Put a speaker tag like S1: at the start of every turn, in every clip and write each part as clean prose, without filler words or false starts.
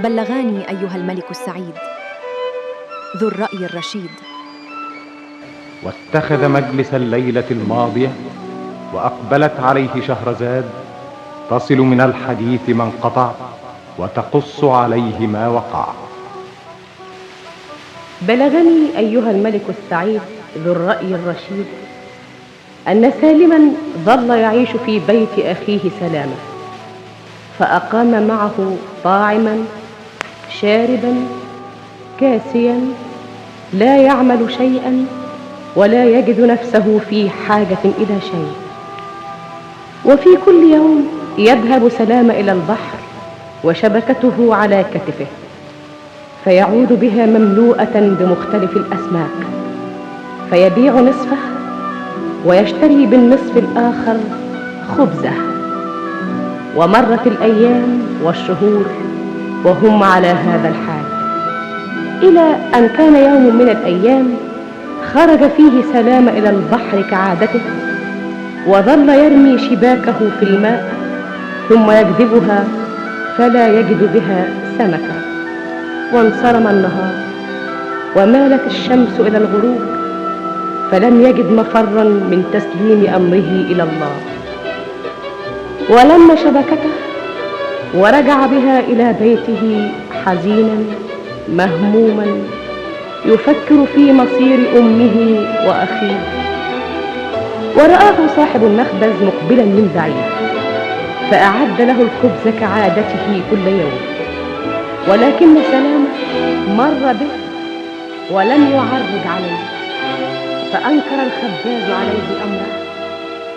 S1: بلغاني أيها الملك السعيد ذو الرأي الرشيد.
S2: واتخذ مجلس الليلة الماضية، وأقبلت عليه شهرزاد تصل من الحديث ما انقطع وتقص عليه ما وقع.
S3: بلغني أيها الملك السعيد ذو الرأي الرشيد أن سالما ظل يعيش في بيت أخيه سلامة، فأقام معه طاعما شاربا كاسيا، لا يعمل شيئا ولا يجد نفسه في حاجة إلى شيء. وفي كل يوم يذهب سلامة إلى البحر وشبكته على كتفه، فيعود بها مملوءة بمختلف الأسماك، فيبيع نصفه ويشتري بالنصف الآخر خبزه. ومرت الأيام والشهور وهم على هذا الحال، إلى أن كان يوم من الأيام خرج فيه سلامة إلى البحر كعادته، وظل يرمي شباكه في الماء ثم يجذبها فلا يجد بها سمكة. وانصرم النهار ومالت الشمس إلى الغروب، فلم يجد مفرا من تسليم أمره إلى الله. ولم شبكته ورجع بها إلى بيته حزينا مهموما يفكر في مصير أمه وأخيه. ورآه صاحب المخبز مقبلا من بعيد، فأعد له الخبز كعادته كل يوم، ولكن سلامة مر به ولم يعرج عليه، فأنكر الخباز عليه أمره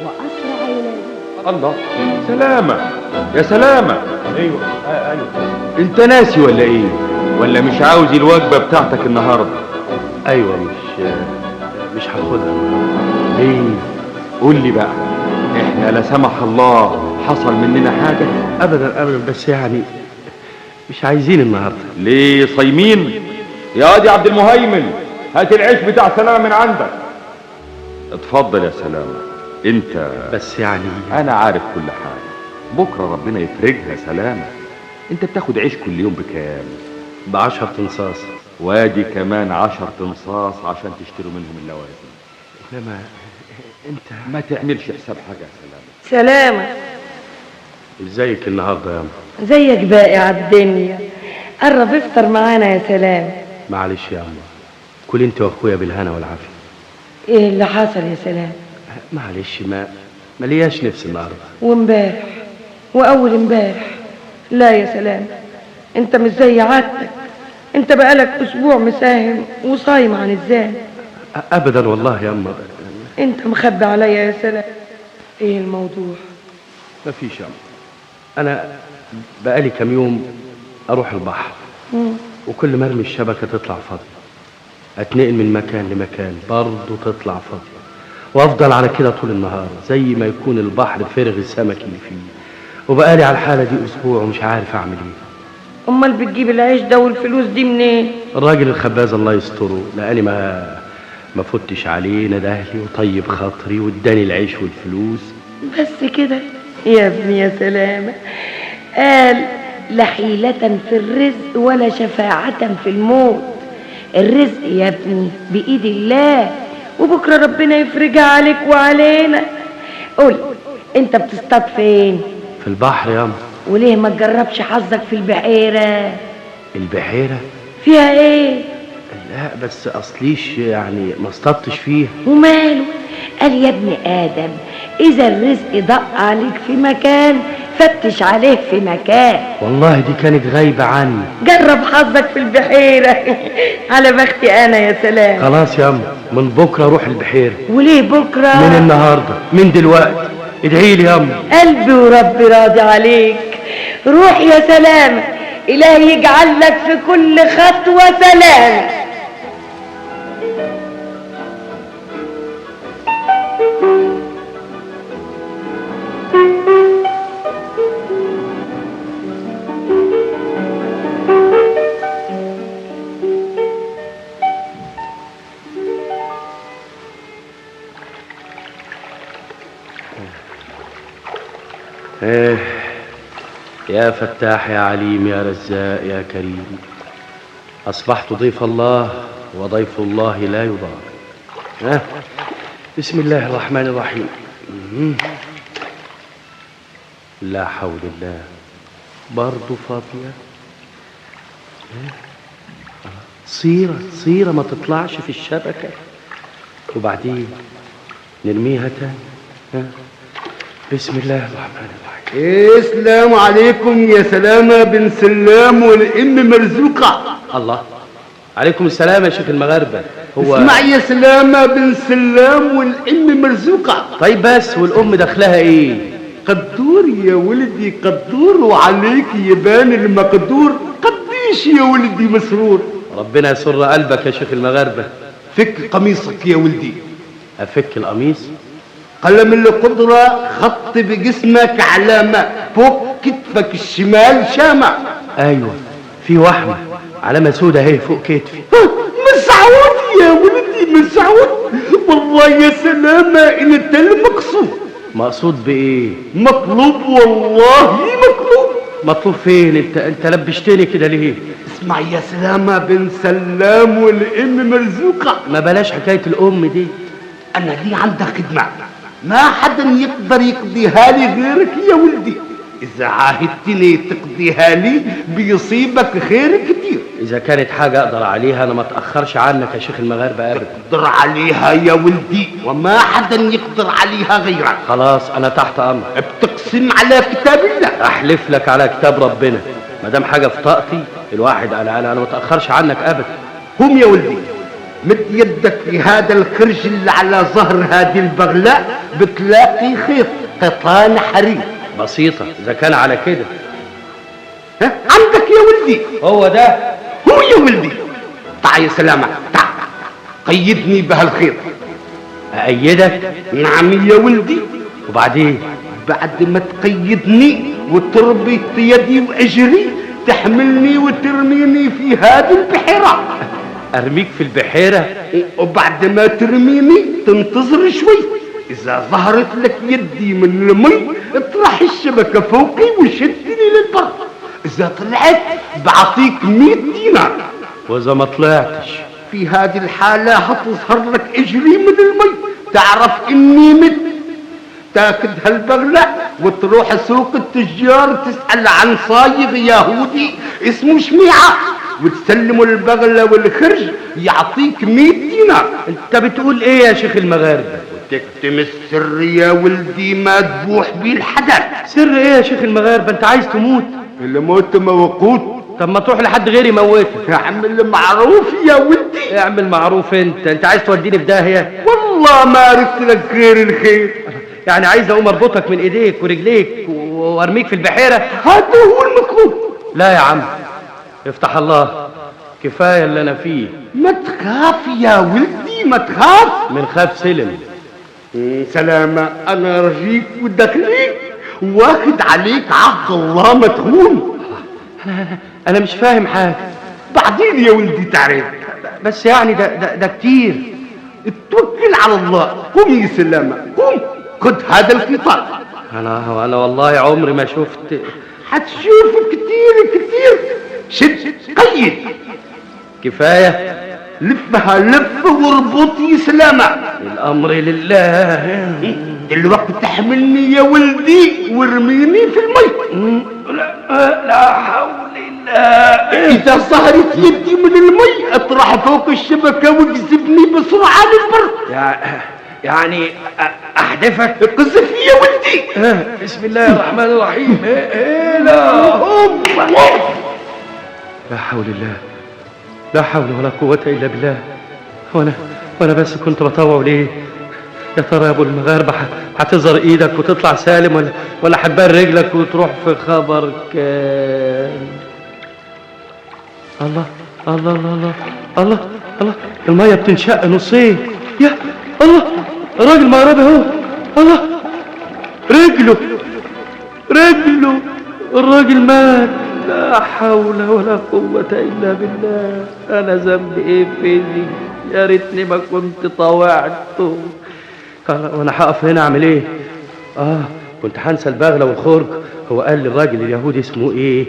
S3: وأسرع إليه.
S4: الله، سلامة يا سلامة.
S2: ايوه.
S4: انت ناسي ولا ايه؟ ولا مش عاوز الوجبة بتاعتك النهاردة؟
S5: ايوه، مش هاخدها.
S4: ليه؟ قول لي بقى، احنا لا سمح الله حصل مننا حاجة؟
S5: ابدا ابدا، بس يعني مش عايزين النهارده.
S4: ليه صايمين؟ يا واد يا عبد المهيمن، هات العيش بتاع سلامة من عندك. اتفضل يا سلامة. انت
S5: بس يعني
S4: انا عارف كل حاجة، بكرة ربنا يفرجها يا سلامة. انت بتاخد عيش كل يوم بكام؟
S5: ب10 تنصاص،
S4: وادي كمان 10 تنصاص عشان تشتروا منهم اللوازم.
S5: انما انت
S4: ما تعملش حساب حاجة يا سلامة.
S6: سلامة،
S5: ازيك النهارده يا أما؟
S6: زيك باقي عالدنيا. قرب افطر معانا يا سلام.
S5: معلش يا أما، كل انت واخويا بالهنا والعافيه.
S6: ايه اللي حصل يا سلام؟
S5: معلش، ما لياش نفس النهارده.
S6: وامبارح واول امبارح. لا يا سلام، انت مش زي عادتك. انت بقالك اسبوع مساهم وصايم عن الزان.
S5: ابدا والله يا أما.
S6: انت مخبي عليا يا سلام. ايه الموضوع؟
S5: مفيش يا أما، انا بقالي كام يوم اروح البحر وكل ما ارمي الشبكه تطلع فاضيه، اتنقل من مكان لمكان برضه تطلع فاضيه، وافضل على كده طول النهار زي ما يكون البحر فارغ السمك اللي فيه. وبقالي على الحاله دي اسبوع ومش عارف اعمل ايه.
S6: امال بتجيب العيش ده والفلوس دي منين؟
S5: الراجل الخباز الله يستره لقاني ما فتش عليه، ندهلي وطيب خاطري واداني العيش والفلوس.
S6: بس كده يا ابني يا سلامة؟ قال لا حيلة في الرزق ولا شفاعة في الموت. الرزق يا ابني بإيد الله، وبكرة ربنا يفرجها عليك وعلينا. قول، انت بتصطاد فين؟
S5: في البحر يا أما.
S6: وليه ما تجربش حظك في البحيرة؟
S5: البحيرة
S6: فيها ايه؟
S5: لا بس اصليش يعني ما اصطدتش فيها.
S6: وماله؟ قال يا ابن آدم، إذا الرزق ضاق عليك في مكان فتش عليه في مكان.
S5: والله دي كانت غايبة عني.
S6: جرب حظك في البحيرة. على بختي أنا يا سلام.
S5: خلاص يا أما، من بكرة أروح البحيرة.
S6: وليه بكرة؟
S5: من النهاردة، من دلوقتي. ادعي لي يا أما.
S6: قلبي وربي راضي عليك. روح يا سلام، إلهي يجعل لك في كل خطوة سلام.
S5: يا فتاح يا عليم يا رزاق يا كريم، أصبحت ضيف الله وضيف الله لا يضار. بسم الله الرحمن الرحيم. لا حول الله، برضو فاضية. صيرة ما تطلعش في الشبكة، وبعدين نرميها تاني. بسم الله الرحمن الرحيم.
S7: السلام عليكم يا سلامة بن سلام والأم مرزوقة.
S5: الله، عليكم السلام يا شيخ المغاربة. هو
S7: اسمع يا سلامة بن سلام والأم مرزوقة.
S5: طيب بس والأم دخلها إيه؟
S7: قدور يا ولدي قدور، وعليك يبان المقدور. قديش يا ولدي مسرور.
S5: ربنا يسر قلبك يا شيخ المغاربة.
S7: فك قميصك يا ولدي.
S5: أفك القميص؟
S7: قلم القدرة خط بجسمك علامة، فوق كتفك الشمال شامة.
S5: أيوة، في وحمة علامة سودة اهي فوق كتفي.
S7: مسعود يا ولدي مسعود، والله يا سلامة انت المقصود.
S5: مقصود بإيه؟
S7: مطلوب والله مطلوب.
S5: مطلوب فين؟ انت لبشتني كده ليه؟
S7: اسمع يا سلامة بن سلام والأم مرزوقة.
S5: ما بلاش حكاية الأم دي.
S7: أنا لي عندك خدمة ما حدا يقدر يقضيها لي غيرك يا ولدي. إذا عاهدتني تقضيها لي بيصيبك خير كتير.
S5: إذا كانت حاجة أقدر عليها أنا ما أتأخرش عنك يا شيخ المغاربة أبدا.
S7: تقدر عليها يا ولدي وما حدا يقدر عليها غيرك.
S5: خلاص أنا تحت أمرك.
S7: بتقسم على كتاب الله.
S5: أحلف لك على كتاب ربنا، ما دام حاجة في طاقتي الواحد أنا ما أتأخرش عنك أبدا.
S7: قوم يا ولدي، مد يدك في هذا الخرج اللي على ظهر هذه البغلاء، بتلاقي خيط قطان حرير.
S5: بسيطة إذا كان على كده.
S7: عندك يا ولدي.
S5: هو ده
S7: هو يا ولدي. تعال يا سلامة، تعال قيدني بهالخيط.
S5: أأيدك؟
S7: نعم يا ولدي.
S5: وبعدين؟
S7: بعد ما تقيدني وتربط يدي وأجري، تحملني وترميني في هذه البحيرة.
S5: أرميك في البحيرة؟
S7: وبعد ما ترميني تنتظر شوي، إذا ظهرت لك يدي من المي اطرح الشبكة فوقي وشدني للبر. إذا طلعت بعطيك 100 دينار.
S5: وإذا ما طلعتش؟
S7: في هذه الحالة هتظهر لك اجري من المي، تعرف إني مت. تاخذ هالبغلة وتروح سوق التجار تسأل عن صايغ يهودي اسمه شميعة، وتسلموا البغلة والخرج يعطيك 100 دينار.
S5: انت بتقول ايه يا شيخ المغاربة؟
S7: وتكتم السر يا ولدي ما تبوح بيه الحدث.
S5: سر ايه يا شيخ المغاربة؟ انت عايز تموت؟
S7: الموت موقوت.
S5: طب ما تروح لحد غيري يموتك.
S7: اعمل معروف يا ولدي.
S5: اعمل معروف. انت عايز توديني في داهية؟
S7: والله ما عرفت لك غير الخير.
S5: يعني عايز اقوم اربطك من ايديك ورجليك وارميك في البحيرة؟
S7: هذا هو المطلوب.
S5: لا يا عم، افتح الله، كفاية اللي انا فيه.
S7: ما تخاف يا ولدي ما تخاف.
S5: من خاف سلم.
S7: سلامة، انا رجيك ودخليك واخد عليك عهد الله ما تخون.
S5: انا مش فاهم حاجة.
S7: بعدين يا ولدي تعرف.
S5: بس يعني ده كتير.
S7: اتوكل على الله. قوم يا سلامة قوم، خد هذا القطار.
S5: انا والله عمري ما شفت.
S7: هتشوف كتير. شد قيد.
S5: كفاية.
S7: لفها لف واربط يا سلامة.
S5: الامر لله.
S7: دلوقتي تحملني يا ولدي وارميني في المي.
S5: لا حول الله.
S7: اذا ظهرت يدي من المي اطرح فوق الشبكة واجذبني بسرعة للبر.
S5: يعني احدفك؟
S7: قذف يا ولدي.
S5: بسم الله الرحمن الرحيم. لا حول الله، لا حول ولا قوة إلا بالله. وأنا بس كنت بطوع ليه؟ يا ترى يا أبو المغاربة هتظهر إيدك وتطلع سالم ولا حبان رجلك وتروح في خبر كان؟ الله الله الله الله الله الله، المية بتنشق نصين. يا الله، الراجل مغربي اهو. الله، رجله الراجل مات. لا حول ولا قوة إلا بالله. أنا ذنبي إيه فيني؟ يا ريتني ما كنت طوعته. وأنا هقف هنا أعمل إيه؟ كنت هنسى البغلة والخرج. هو قال للراجل اليهودي اسمه ايه؟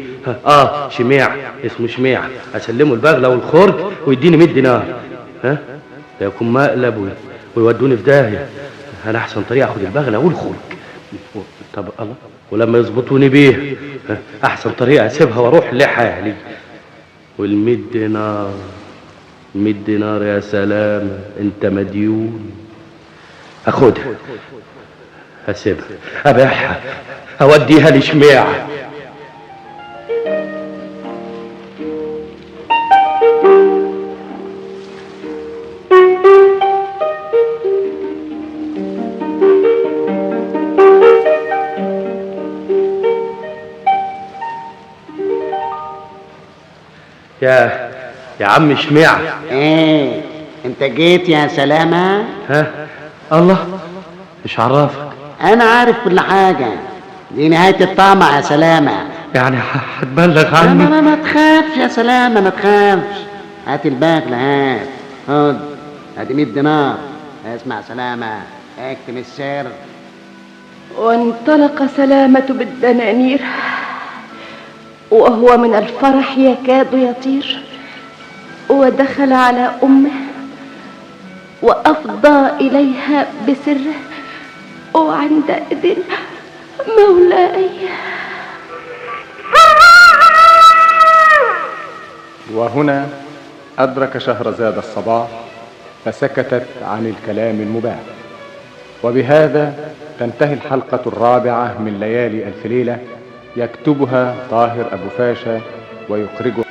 S5: شميع، اسمه شميع. اسلمه البغله والخرج ويديني 100 دينار. ها ده يكون مقلب ويودوني في داهيه. انا احسن طريقه اخد البغله والخرج. طب الله، ولما يظبطوني بيه احسن طريقه اسيبها واروح لحالي. وال100 دينار، 100 دينار يا سلام، انت مديون. اخدها، هسيبها، ابيعها، اوديها لشميع. يا عم شميع.
S8: ايه انت جيت يا سلامة؟
S5: الله، مش عرفك؟
S8: انا عارف كل حاجة، دي نهاية الطمع يا سلامة.
S5: يعني هتبلغ عني؟
S8: ما تخافش يا سلامة، ما تخافش. هات البغلة، هات، خد، ادي 100 دينار. اسمع سلامة، اكتم السر.
S3: وانطلق سلامة بالدنانير وهو من الفرح يكاد يطير، ودخل على أمه وأفضى إليها بسره. وعندئذ مولاي.
S2: وهنا أدرك شهرزاد الصباح فسكتت عن الكلام المباح. وبهذا تنتهي الحلقة الرابعة من ليالي ألف ليلة، يكتبها طاهر أبو فاشا ويخرجها